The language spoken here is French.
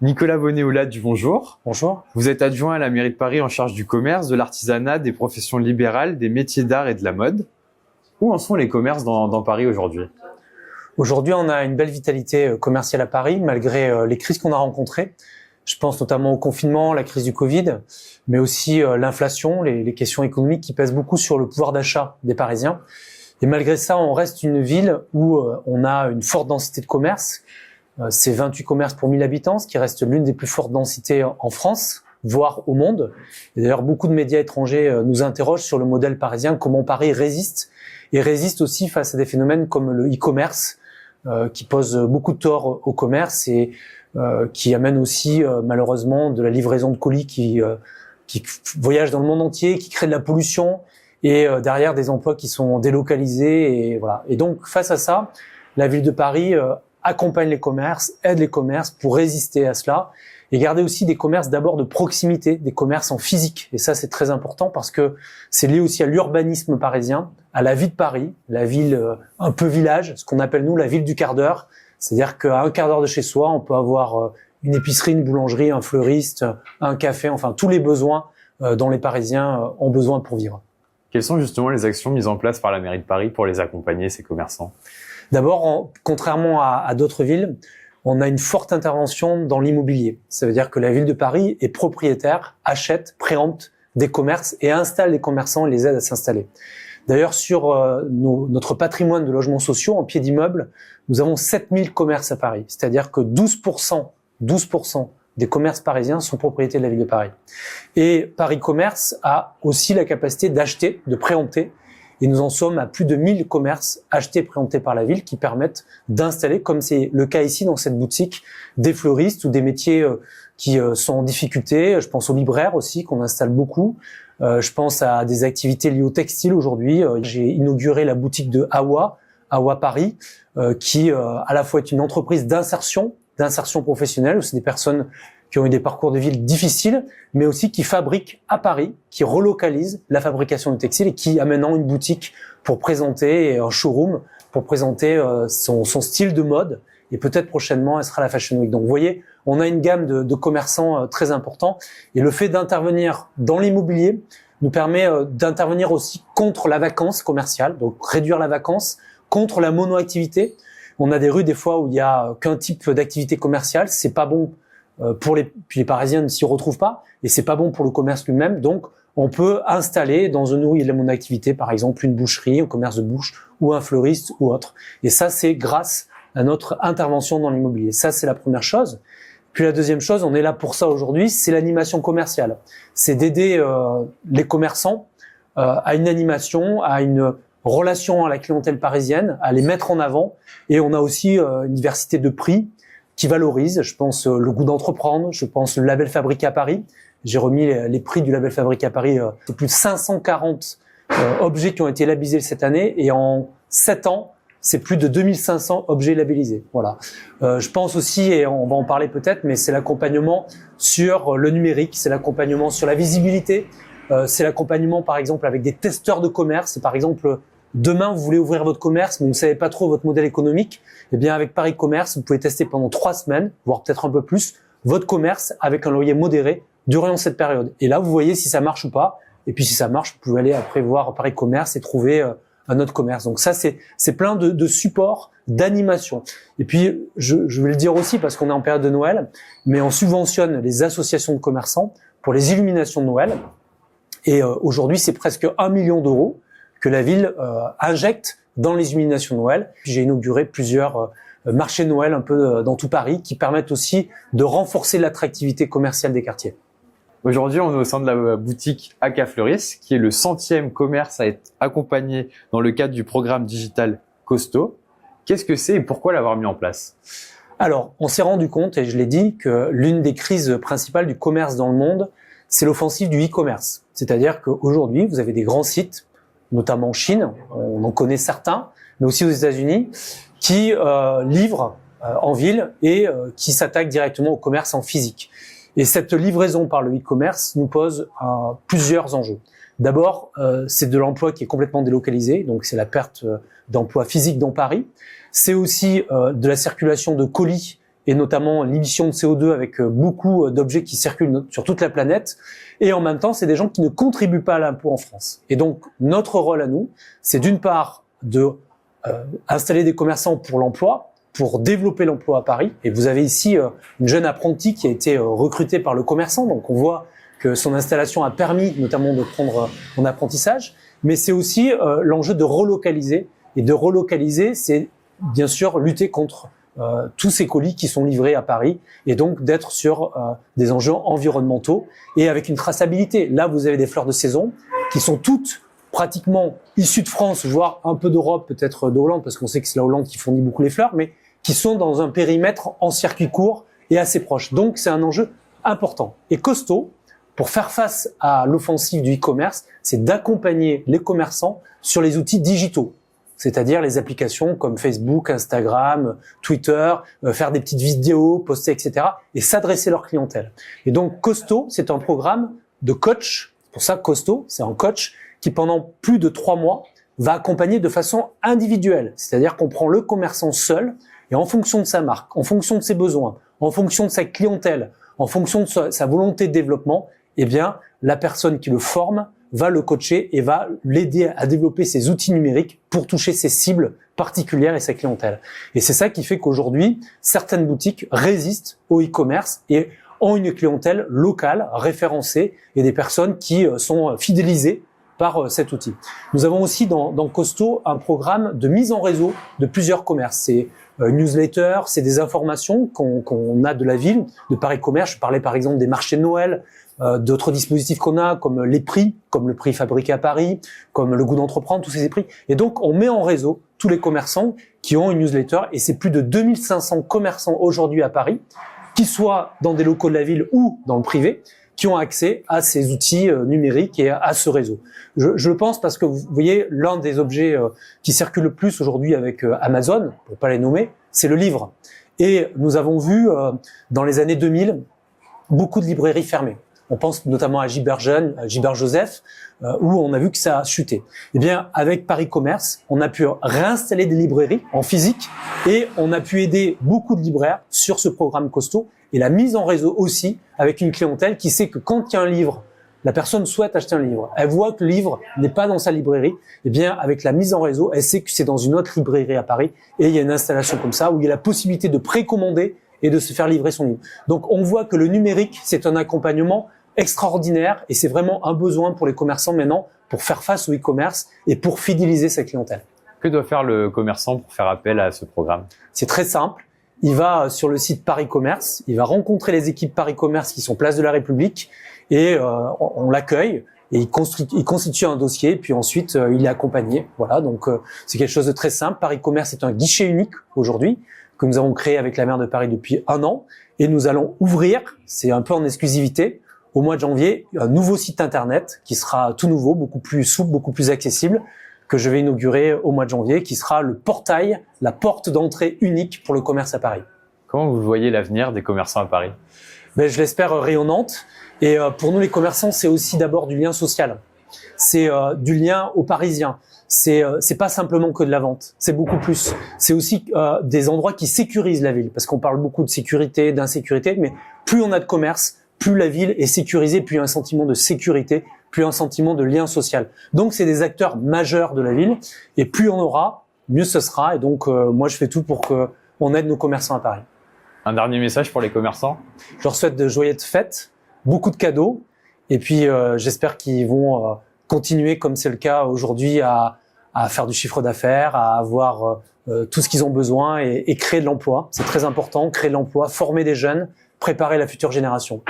Nicolas Bonnet-Olat du bonjour. Bonjour. Vous êtes adjoint à la mairie de Paris en charge du commerce, de l'artisanat, des professions libérales, des métiers d'art et de la mode. Où en sont les commerces dans Paris aujourd'hui? Aujourd'hui, on a une belle vitalité commerciale à Paris, malgré les crises qu'on a rencontrées. Je pense notamment au confinement, la crise du Covid, mais aussi l'inflation, les questions économiques qui pèsent beaucoup sur le pouvoir d'achat des Parisiens. Et malgré ça, on reste une ville où on a une forte densité de commerce. C'est 28 commerces pour 1000 habitants, ce qui reste l'une des plus fortes densités en France, voire au monde. Et d'ailleurs, beaucoup de médias étrangers nous interrogent sur le modèle parisien, comment Paris résiste, et résiste aussi face à des phénomènes comme le e-commerce, qui pose beaucoup de tort au commerce et qui amène aussi malheureusement de la livraison de colis qui voyage dans le monde entier, qui crée de la pollution et derrière des emplois qui sont délocalisés. Et voilà. Et donc, face à ça, la ville de Paris accompagne les commerces, aide les commerces pour résister à cela et garder aussi des commerces d'abord de proximité, des commerces en physique. Et ça, c'est très important parce que c'est lié aussi à l'urbanisme parisien, à la vie de Paris, la ville un peu village, ce qu'on appelle nous la ville du quart d'heure. C'est-à-dire qu'à un quart d'heure de chez soi, on peut avoir une épicerie, une boulangerie, un fleuriste, un café, enfin tous les besoins dont les Parisiens ont besoin pour vivre. Quelles sont justement les actions mises en place par la mairie de Paris pour les accompagner, ces commerçants? D'abord, contrairement à d'autres villes, on a une forte intervention dans l'immobilier. Ça veut dire que la ville de Paris est propriétaire, achète, préempte des commerces et installe les commerçants et les aide à s'installer. D'ailleurs, sur notre patrimoine de logements sociaux en pied d'immeuble, nous avons 7000 commerces à Paris. C'est-à-dire que 12% des commerces parisiens sont propriétés de la ville de Paris. Et Paris Commerce a aussi la capacité d'acheter, de préempter. Et nous en sommes à plus de 1000 commerces achetés et préemptés par la ville qui permettent d'installer, comme c'est le cas ici dans cette boutique, des fleuristes ou des métiers qui sont en difficulté. Je pense aux libraires aussi, qu'on installe beaucoup. Je pense à des activités liées au textile aujourd'hui. J'ai inauguré la boutique de Awa Paris, qui à la fois est une entreprise d'insertion professionnelle, où c'est des personnes qui ont eu des parcours de vie difficiles, mais aussi qui fabriquent à Paris, qui relocalisent la fabrication du textile et qui a maintenant une boutique pour présenter, un showroom pour présenter son style de mode. Et peut-être prochainement, elle sera à la Fashion Week. Donc vous voyez, on a une gamme de commerçants très importants. Et le fait d'intervenir dans l'immobilier nous permet d'intervenir aussi contre la vacance commerciale, donc réduire la vacance, contre la monoactivité. On a des rues des fois où il y a qu'un type d'activité commerciale, c'est pas bon puis les Parisiens ne s'y retrouvent pas et c'est pas bon pour le commerce lui-même. Donc on peut installer dans une rue où il y a de la monoactivité, par exemple une boucherie, un commerce de bouche ou un fleuriste ou autre. Et ça, c'est grâce à notre intervention dans l'immobilier. Ça, c'est la première chose. Puis la deuxième chose, on est là pour ça aujourd'hui, c'est l'animation commerciale. C'est d'aider les commerçants à une animation, à une relation à la clientèle parisienne, à les mettre en avant. Et on a aussi une diversité de prix qui valorise. Je pense le goût d'entreprendre, je pense le label Fabriqué à Paris. J'ai remis les prix du label Fabriqué à Paris. C'est plus de 540 objets qui ont été labellisés cette année. Et en 7 ans, c'est plus de 2500 objets labellisés. Voilà. Je pense aussi, et on va en parler peut-être, mais c'est l'accompagnement sur le numérique, c'est l'accompagnement sur la visibilité, c'est l'accompagnement par exemple avec des testeurs de commerce. Par exemple, demain vous voulez ouvrir votre commerce, mais vous ne savez pas trop votre modèle économique. Eh bien avec Paris Commerce, vous pouvez tester pendant 3 semaines, voire peut-être un peu plus, votre commerce avec un loyer modéré durant cette période. Et là, vous voyez si ça marche ou pas. Et puis si ça marche, vous pouvez aller après voir Paris Commerce et trouver un autre commerce. Donc ça, c'est plein de supports, d'animation. Et puis, je vais le dire aussi parce qu'on est en période de Noël, mais on subventionne les associations de commerçants pour les illuminations de Noël. Et aujourd'hui, c'est presque 1 million d'euros que la ville injecte dans les illuminations de Noël. J'ai inauguré plusieurs marchés de Noël un peu dans tout Paris qui permettent aussi de renforcer l'attractivité commerciale des quartiers. Aujourd'hui, on est au sein de la boutique AK Fleuris, qui est le 100e commerce à être accompagné dans le cadre du programme digital Costo. Qu'est-ce que c'est et pourquoi l'avoir mis en place? Alors, on s'est rendu compte, et je l'ai dit, que l'une des crises principales du commerce dans le monde, c'est l'offensive du e-commerce. C'est-à-dire qu'aujourd'hui, vous avez des grands sites, notamment en Chine, on en connaît certains, mais aussi aux États-Unis, qui livrent en ville et qui s'attaquent directement au commerce en physique. Et cette livraison par le e-commerce nous pose plusieurs enjeux. D'abord, c'est de l'emploi qui est complètement délocalisé, donc c'est la perte d'emploi physique dans Paris. C'est aussi de la circulation de colis et notamment l'émission de CO2 avec beaucoup d'objets qui circulent sur toute la planète. Et en même temps, c'est des gens qui ne contribuent pas à l'impôt en France. Et donc, notre rôle à nous, c'est d'une part de installer des commerçants pour l'emploi, pour développer l'emploi à Paris. Et vous avez ici une jeune apprentie qui a été recrutée par le commerçant. Donc, on voit que son installation a permis notamment de prendre en apprentissage. Mais c'est aussi l'enjeu de relocaliser. Et de relocaliser, c'est bien sûr lutter contre tous ces colis qui sont livrés à Paris et donc d'être sur des enjeux environnementaux et avec une traçabilité. Là, vous avez des fleurs de saison qui sont toutes pratiquement issues de France, voire un peu d'Europe, peut-être de Hollande, parce qu'on sait que c'est la Hollande qui fournit beaucoup les fleurs, mais qui sont dans un périmètre en circuit court et assez proche. Donc, c'est un enjeu important et costaud. Pour faire face à l'offensive du e-commerce, c'est d'accompagner les commerçants sur les outils digitaux. C'est-à-dire les applications comme Facebook, Instagram, Twitter, faire des petites vidéos, poster, etc. et s'adresser à leur clientèle. Et donc, Costo, c'est un programme de coach. Pour ça, Costo, c'est un coach qui, pendant plus de 3 mois, va accompagner de façon individuelle. C'est-à-dire qu'on prend le commerçant seul et en fonction de sa marque, en fonction de ses besoins, en fonction de sa clientèle, en fonction de sa volonté de développement, eh bien, la personne qui le forme va le coacher et va l'aider à développer ses outils numériques pour toucher ses cibles particulières et sa clientèle. Et c'est ça qui fait qu'aujourd'hui, certaines boutiques résistent au e-commerce et ont une clientèle locale, référencée, et des personnes qui sont fidélisées par cet outil. Nous avons aussi dans Costo un programme de mise en réseau de plusieurs commerces. C'est une newsletter, c'est des informations qu'on a de la ville, de Paris Commerce. Je parlais par exemple des marchés de Noël, d'autres dispositifs qu'on a, comme les prix, comme le prix fabriqué à Paris, comme le goût d'entreprendre, tous ces prix. Et donc, on met en réseau tous les commerçants qui ont une newsletter, et c'est plus de 2500 commerçants aujourd'hui à Paris, qu'ils soient dans des locaux de la ville ou dans le privé, qui ont accès à ces outils numériques et à ce réseau. Je le pense parce que vous voyez, l'un des objets qui circule le plus aujourd'hui avec Amazon, pour pas les nommer, c'est le livre. Et nous avons vu dans les années 2000 beaucoup de librairies fermées. On pense notamment à Gilbert Jeune, à Gilbert Joseph, où on a vu que ça a chuté. Eh bien, avec Paris Commerce, on a pu réinstaller des librairies en physique et on a pu aider beaucoup de libraires sur ce programme Costo et la mise en réseau aussi avec une clientèle qui sait que quand il y a un livre, la personne souhaite acheter un livre, elle voit que le livre n'est pas dans sa librairie, eh bien, avec la mise en réseau, elle sait que c'est dans une autre librairie à Paris et il y a une installation comme ça où il y a la possibilité de précommander et de se faire livrer son livre. Donc, on voit que le numérique, c'est un accompagnement extraordinaire et c'est vraiment un besoin pour les commerçants maintenant pour faire face au e-commerce et pour fidéliser sa clientèle. Que doit faire le commerçant pour faire appel à ce programme? C'est très simple. Il va sur le site Paris Commerce, il va rencontrer les équipes Paris Commerce qui sont place de la République et on l'accueille et il constitue un dossier puis ensuite il est accompagné. Voilà, donc c'est quelque chose de très simple. Paris Commerce est un guichet unique aujourd'hui que nous avons créé avec la maire de Paris depuis 1 an et nous allons ouvrir, c'est un peu en exclusivité, au mois de janvier, un nouveau site internet qui sera tout nouveau, beaucoup plus souple, beaucoup plus accessible, que je vais inaugurer au mois de janvier, qui sera le portail, la porte d'entrée unique pour le commerce à Paris. Comment vous voyez l'avenir des commerçants à Paris? Je l'espère rayonnante. Et pour nous, les commerçants, c'est aussi d'abord du lien social. C'est du lien aux Parisiens. C'est pas simplement que de la vente. C'est beaucoup plus. C'est aussi des endroits qui sécurisent la ville, parce qu'on parle beaucoup de sécurité, d'insécurité, mais plus on a de commerce, plus la ville est sécurisée, plus il y a un sentiment de sécurité, plus un sentiment de lien social. Donc, c'est des acteurs majeurs de la ville. Et plus on aura, mieux ce sera. Et donc, moi, je fais tout pour qu'on aide nos commerçants à Paris. Un dernier message pour les commerçants? Je leur souhaite de joyeuses fêtes, beaucoup de cadeaux. Et puis, j'espère qu'ils vont continuer, comme c'est le cas aujourd'hui, à faire du chiffre d'affaires, à avoir tout ce qu'ils ont besoin et créer de l'emploi. C'est très important, créer de l'emploi, former des jeunes, préparer la future génération.